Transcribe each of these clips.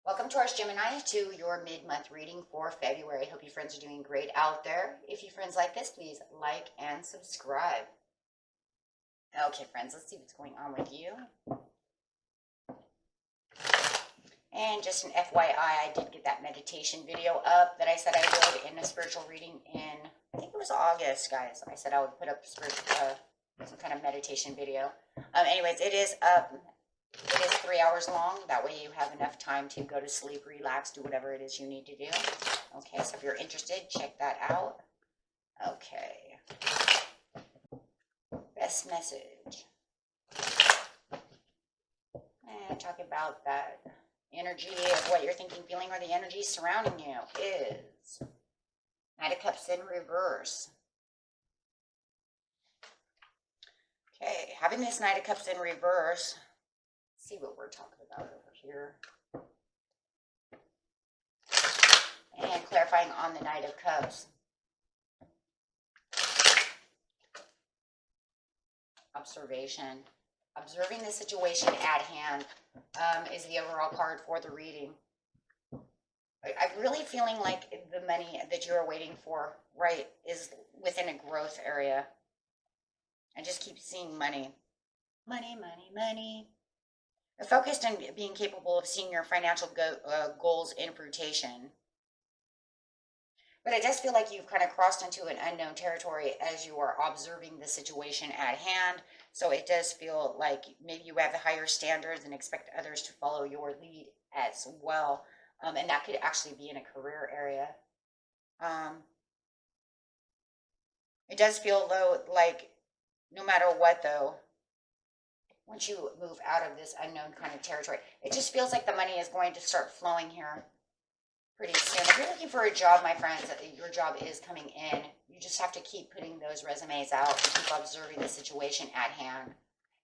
Welcome, Taurus Gemini, to your mid-month reading for February. Hope you friends are doing great out there. If you friends like this, please like and subscribe. Okay, friends, let's see what's going on with you. And just an FYI, I did get that meditation video up that I said I would in a spiritual reading in, I think it was August, guys. I said I would put up some kind of meditation video. Anyways, it is up. It is 3 hours long. That way you have enough time to go to sleep, relax, do whatever it is you need to do. Okay, so if you're interested, check that out. Okay. Best message. And talk about that energy of what you're thinking, feeling, or the energy surrounding you is Knight of Cups in reverse. Okay, having this Knight of Cups in reverse, see what we're talking about over here. And clarifying on the Knight of Cups. Observation. Observing the situation at hand is the overall card for the reading. I'm really feeling like the money that you're waiting for, right, is within a growth area. I just keep seeing money. Money, money, money. Focused on being capable of seeing your financial goals in fruition. But it does feel like you've kind of crossed into an unknown territory as you are observing the situation at hand. So it does feel like maybe you have higher standards and expect others to follow your lead as well. And that could actually be in a career area. It does feel, though, like no matter what, though, once you move out of this unknown kind of territory, it just feels like the money is going to start flowing here pretty soon. If you're looking for a job, my friends, your job is coming in. You just have to keep putting those resumes out and keep observing the situation at hand.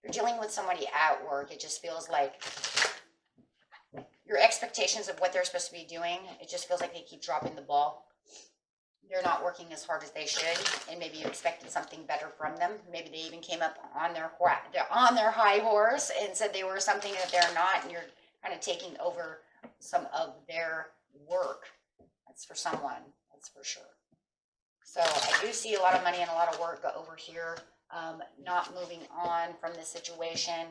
If you're dealing with somebody at work, it just feels like your expectations of what they're supposed to be doing, it just feels like they keep dropping the ball. They're not working as hard as they should, and maybe you expected something better from them. Maybe they even came up on their high horse and said they were something that they're not, and you're kind of taking over some of their work. That's for someone, that's for sure. So I do see a lot of money and a lot of work over here, not moving on from this situation,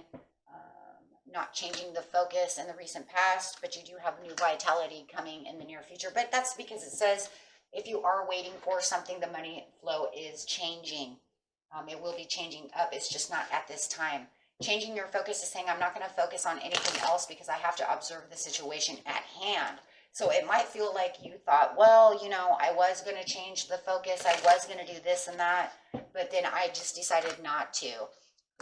not changing the focus in the recent past, but you do have new vitality coming in the near future. But that's because it says, if you are waiting for something, the money flow is changing. It will be changing up. It's just not at this time. Changing your focus is saying, I'm not going to focus on anything else because I have to observe the situation at hand. So it might feel like you thought, well, you know, I was going to change the focus. I was going to do this and that. But then I just decided not to.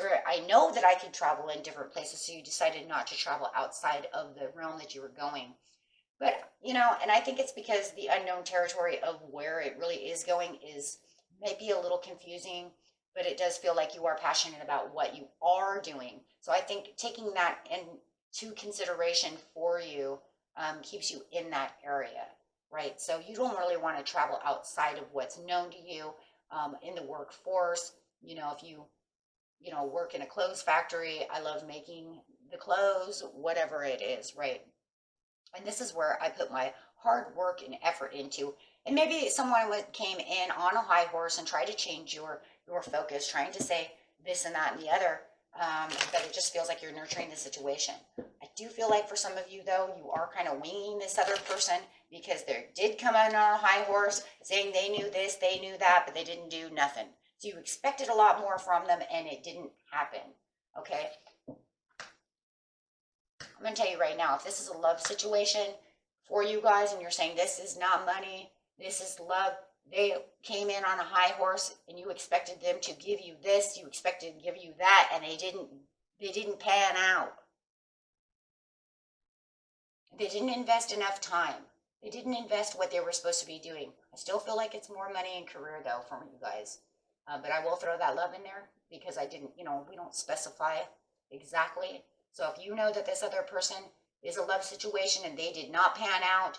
Or I know that I could travel in different places. So you decided not to travel outside of the realm that you were going. But, you know, and I think it's because the unknown territory of where it really is going is maybe a little confusing, but it does feel like you are passionate about what you are doing. So I think taking that into consideration for you keeps you in that area, right? So you don't really want to travel outside of what's known to you in the workforce. You know, if you work in a clothes factory, I love making the clothes, whatever it is, right? And this is where I put my hard work and effort into. And maybe someone came in on a high horse and tried to change your focus, trying to say this and that and the other. But it just feels like you're nurturing the situation. I do feel like for some of you, though, you are kind of winging this other person because they did come in on a high horse saying they knew this, they knew that, but they didn't do nothing. So you expected a lot more from them and it didn't happen. Okay? I'm going to tell you right now, if this is a love situation for you guys and you're saying this is not money, this is love, they came in on a high horse and you expected them to give you this, you expected to give you that, and they didn't pan out. They didn't invest enough time. They didn't invest what they were supposed to be doing. I still feel like it's more money and career, though, for you guys. But I will throw that love in there because I didn't, we don't specify exactly. So if you know that this other person is a love situation and they did not pan out,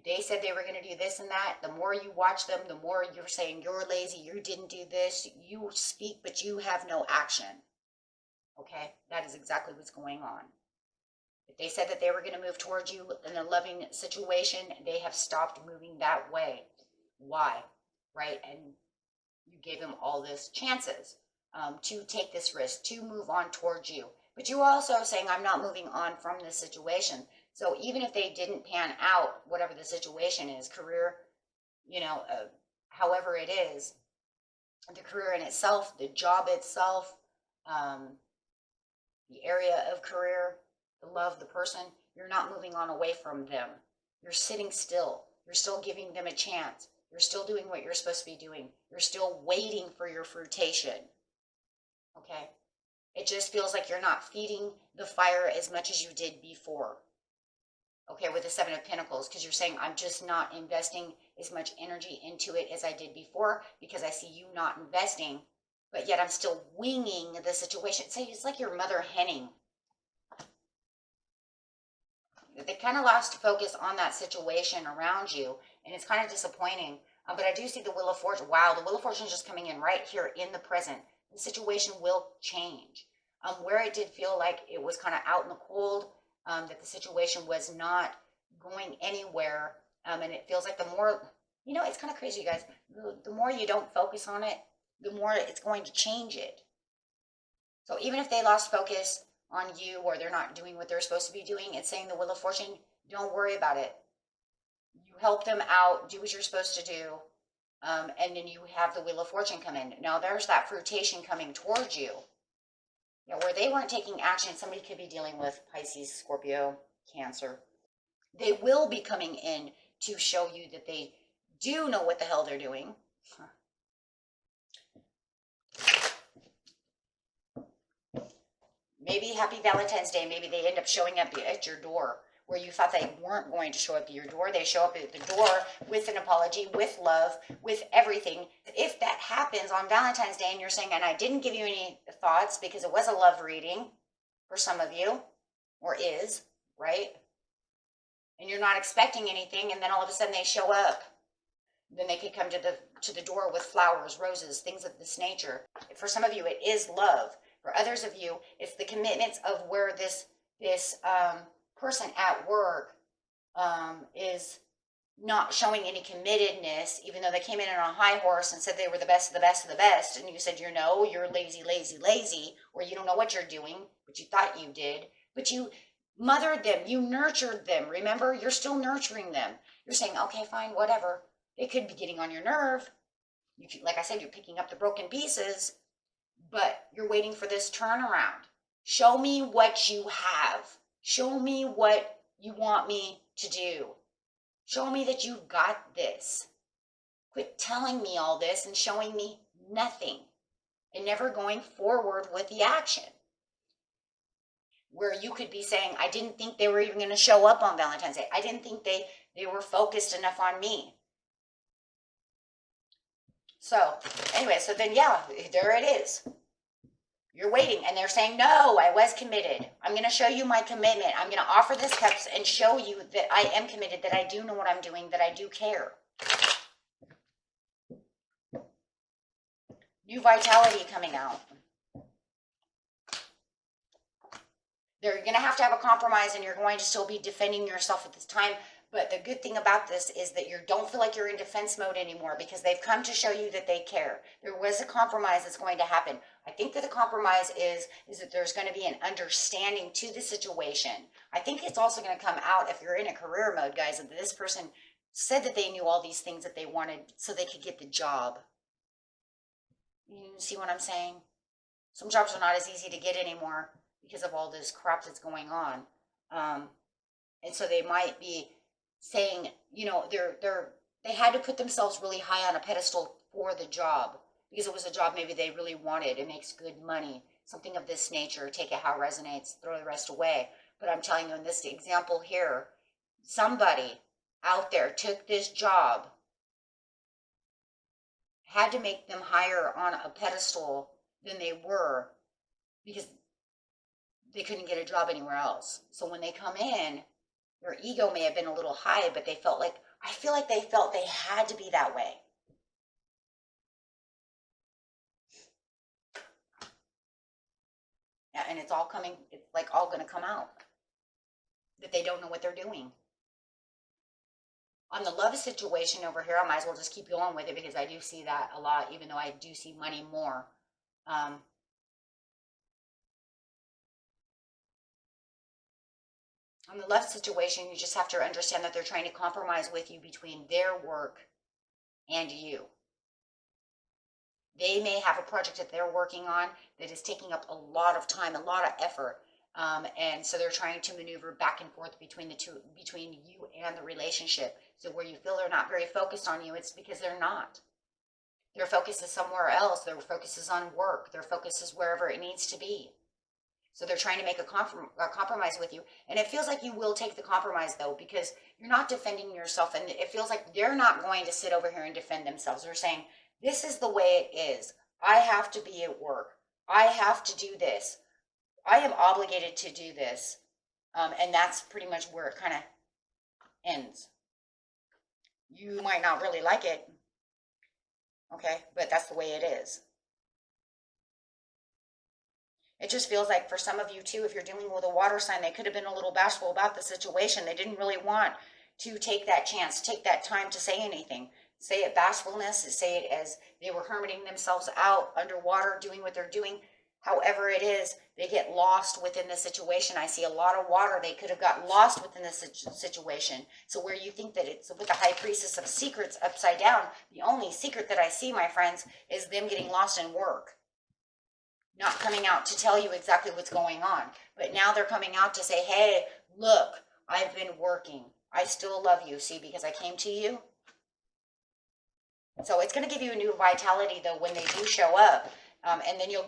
they said they were going to do this and that, the more you watch them, the more you're saying you're lazy, you didn't do this, you speak, but you have no action. Okay, that is exactly what's going on. If they said that they were going to move towards you in a loving situation, they have stopped moving that way. Why? Right? And you gave them all this chances to take this risk, to move on towards you. But you are also saying, I'm not moving on from this situation. So even if they didn't pan out, whatever the situation is, career, however it is, the career in itself, the job itself, the area of career, the love, the person, you're not moving on away from them. You're sitting still. You're still giving them a chance. You're still doing what you're supposed to be doing. You're still waiting for your fruitation. Okay? It just feels like you're not feeding the fire as much as you did before. Okay, with the Seven of Pentacles, because you're saying, I'm just not investing as much energy into it as I did before because I see you not investing, but yet I'm still winging the situation. So it's like your mother henning. They kind of lost focus on that situation around you, and it's kind of disappointing. But I do see the Wheel of Fortune. Wow, the Wheel of Fortune is just coming in right here in the present. The situation will change. Where it did feel like it was kind of out in the cold, that the situation was not going anywhere, and it feels like the more, it's kind of crazy, you guys. The more you don't focus on it, the more it's going to change it. So even if they lost focus on you or they're not doing what they're supposed to be doing, it's saying the Wheel of Fortune, don't worry about it. You help them out, do what you're supposed to do, and then you have the Wheel of Fortune come in. Now there's that fruitation coming towards you. Where they weren't taking action, somebody could be dealing with Pisces, Scorpio, Cancer. They will be coming in to show you that they do know what the hell they're doing. Maybe Happy Valentine's Day, maybe they end up showing up at your door where you thought they weren't going to show up at your door. They show up at the door with an apology, with love, with everything. If that happens on Valentine's Day and you're saying, and I didn't give you any thoughts because it was a love reading for some of you, or is, right? And you're not expecting anything, and then all of a sudden they show up. Then they could come to the door with flowers, roses, things of this nature. For some of you, it is love. For others of you, it's the commitments of where this person at work is not showing any committedness, even though they came in on a high horse and said they were the best of the best of the best, and you said, you're lazy, lazy, lazy, or you don't know what you're doing, but you thought you did, but you mothered them, you nurtured them. Remember, you're still nurturing them. You're saying, okay, fine, whatever. They could be getting on your nerve. Like I said, you're picking up the broken pieces, but you're waiting for this turnaround. Show me what you have. Show me what you want me to do. Show me that you've got this. Quit telling me all this and showing me nothing and never going forward with the action. Where you could be saying, I didn't think they were even going to show up on Valentine's Day. I didn't think they were focused enough on me. So anyway, so then, there it is. You're waiting, and they're saying, no, I was committed. I'm going to show you my commitment. I'm going to offer this cups and show you that I am committed, that I do know what I'm doing, that I do care. New vitality coming out. They're going to have a compromise, and you're going to still be defending yourself at this time. But the good thing about this is that you don't feel like you're in defense mode anymore because they've come to show you that they care. There was a compromise that's going to happen. I think that the compromise is that there's going to be an understanding to the situation. I think it's also going to come out if you're in a career mode, guys, that this person said that they knew all these things that they wanted so they could get the job. You see what I'm saying? Some jobs are not as easy to get anymore because of all this crap that's going on. And so they might be saying, they had to put themselves really high on a pedestal for the job because it was a job maybe they really wanted. It makes good money, something of this nature. Take it how it resonates, throw the rest away. But I'm telling you, in this example here, somebody out there took this job had to make them higher on a pedestal than they were because they couldn't get a job anywhere else. So when they come in, their ego may have been a little high, but they felt like, I feel like they felt they had to be that way. Yeah, and it's all coming, it's like all going to come out. That they don't know what they're doing. On the love situation over here, I might as well just keep going with it because I do see that a lot, even though I do see money more. On the love situation, you just have to understand that they're trying to compromise with you between their work and you. They may have a project that they're working on that is taking up a lot of time, a lot of effort. And so they're trying to maneuver back and forth between the two, between you and the relationship. So where you feel they're not very focused on you, it's because they're not. Their focus is somewhere else. Their focus is on work. Their focus is wherever it needs to be. So they're trying to make a compromise with you. And it feels like you will take the compromise, though, because you're not defending yourself. And it feels like they're not going to sit over here and defend themselves. They're saying, this is the way it is. I have to be at work. I have to do this. I am obligated to do this. And that's pretty much where it kind of ends. You might not really like it. Okay, but that's the way it is. It just feels like for some of you too, if you're dealing with a water sign, they could have been a little bashful about the situation. They didn't really want to take that chance, take that time to say anything. Say it bashfulness, say it as they were hermiting themselves out underwater, doing what they're doing. However it is, they get lost within the situation. I see a lot of water. They could have got lost within the situation. So where you think that it's with the High Priestess of Secrets upside down, the only secret that I see, my friends, is them getting lost in work. Not coming out to tell you exactly what's going on. But now they're coming out to say, hey, look, I've been working. I still love you, see, because I came to you. So it's going to give you a new vitality, though, when they do show up. And then you'll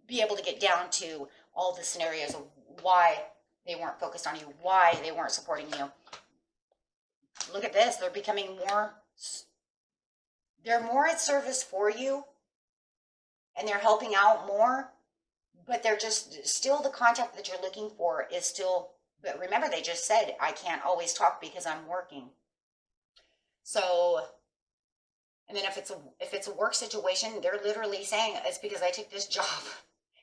be able to get down to all the scenarios of why they weren't focused on you, why they weren't supporting you. Look at this. They're becoming more, they're more at service for you. And they're helping out more, but they're just still the contact that you're looking for is still, but remember they just said, I can't always talk because I'm working. So, and then if it's a work situation, they're literally saying it's because I took this job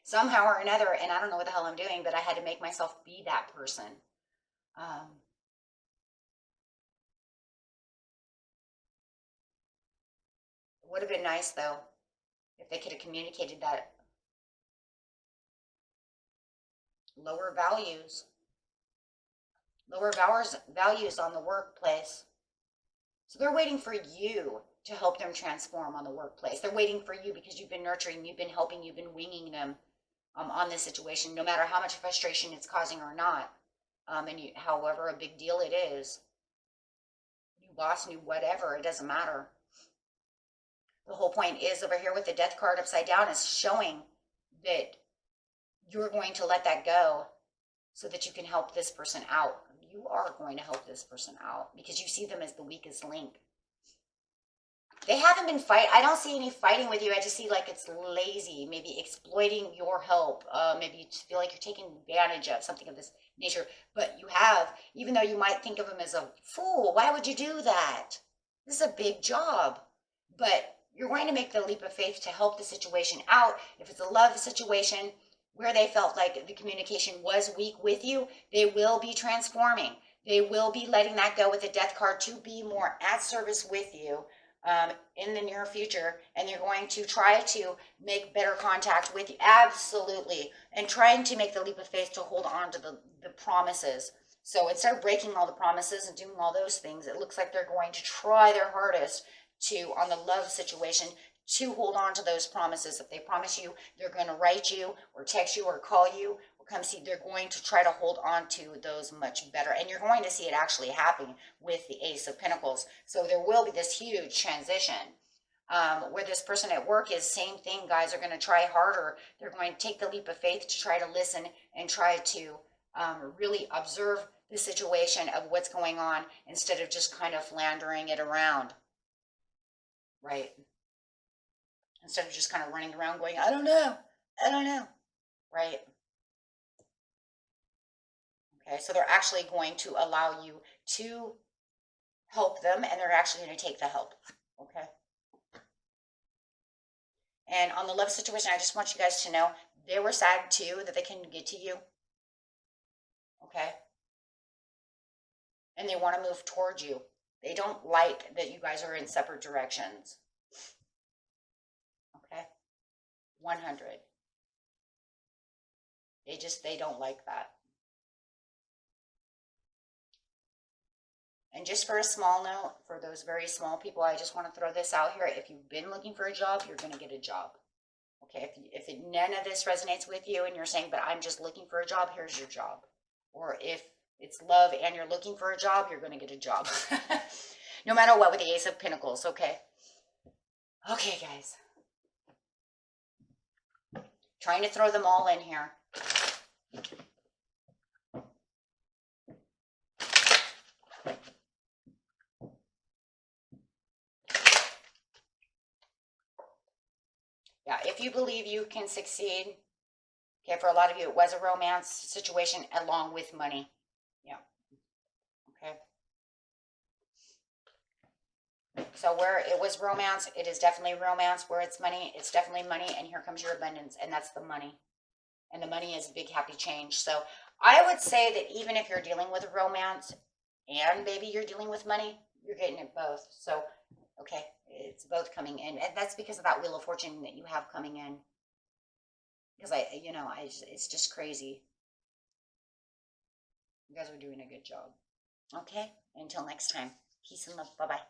somehow or another, and I don't know what the hell I'm doing, but I had to make myself be that person. It would have been nice though, if they could have communicated that. Lower values on the workplace. So they're waiting for you to help them transform on the workplace. They're waiting for you because you've been nurturing, you've been helping, you've been winging them on this situation, no matter how much frustration it's causing or not. And however a big deal it is, new boss, new whatever, it doesn't matter. The whole point is over here with the Death card upside down is showing that you're going to let that go so that you can help this person out. You are going to help this person out because you see them as the weakest link. They haven't been fighting. I don't see any fighting with you. I just see like it's lazy, maybe exploiting your help. Maybe you feel like you're taking advantage of something of this nature. But you have, even though you might think of them as a fool, why would you do that? This is a big job. But you're going to make the leap of faith to help the situation out. If it's a love situation where they felt like the communication was weak with you, they will be transforming. They will be letting that go with the Death card to be more at service with you in the near future. And they're going to try to make better contact with you. Absolutely. And trying to make the leap of faith to hold on to the promises. So instead of breaking all the promises and doing all those things, it looks like they're going to try their hardest to, on the love situation, to hold on to those promises. If they promise you they're going to write you or text you or call you or come see, they're going to try to hold on to those much better. And you're going to see it actually happen with the Ace of Pentacles. So there will be this huge transition where this person at work is same thing. Guys are going to try harder. They're going to take the leap of faith to try to listen and try to really observe the situation of what's going on instead of just kind of philandering it around. Right. instead of just kind of running around going, I don't know, right? Okay, so they're actually going to allow you to help them, and they're actually going to take the help, okay? And on the love situation, I just want you guys to know they were sad too that they couldn't get to you, okay? And they want to move towards you. They don't like that you guys are in separate directions, okay? 100. They don't like that. And just for a small note, for those very small people, I just want to throw this out here. If you've been looking for a job, you're going to get a job. Okay, if none of this resonates with you and you're saying, but I'm just looking for a job, here's your job. Or if it's love and you're looking for a job, you're going to get a job. No matter what, with the Ace of Pentacles, okay? Okay, guys. Trying to throw them all in here. Yeah, if you believe you can succeed, okay, for a lot of you, it was a romance situation along with money. Yeah, okay. So where it was romance, it is definitely romance. Where it's money, it's definitely money. And here comes your abundance, and that's the money. And the money is a big happy change. So I would say that even if you're dealing with a romance and maybe you're dealing with money, you're getting it both. So, okay, it's both coming in. And that's because of that Wheel of Fortune that you have coming in. Because it's just crazy. You guys are doing a good job. Okay, until next time. Peace and love. Bye-bye.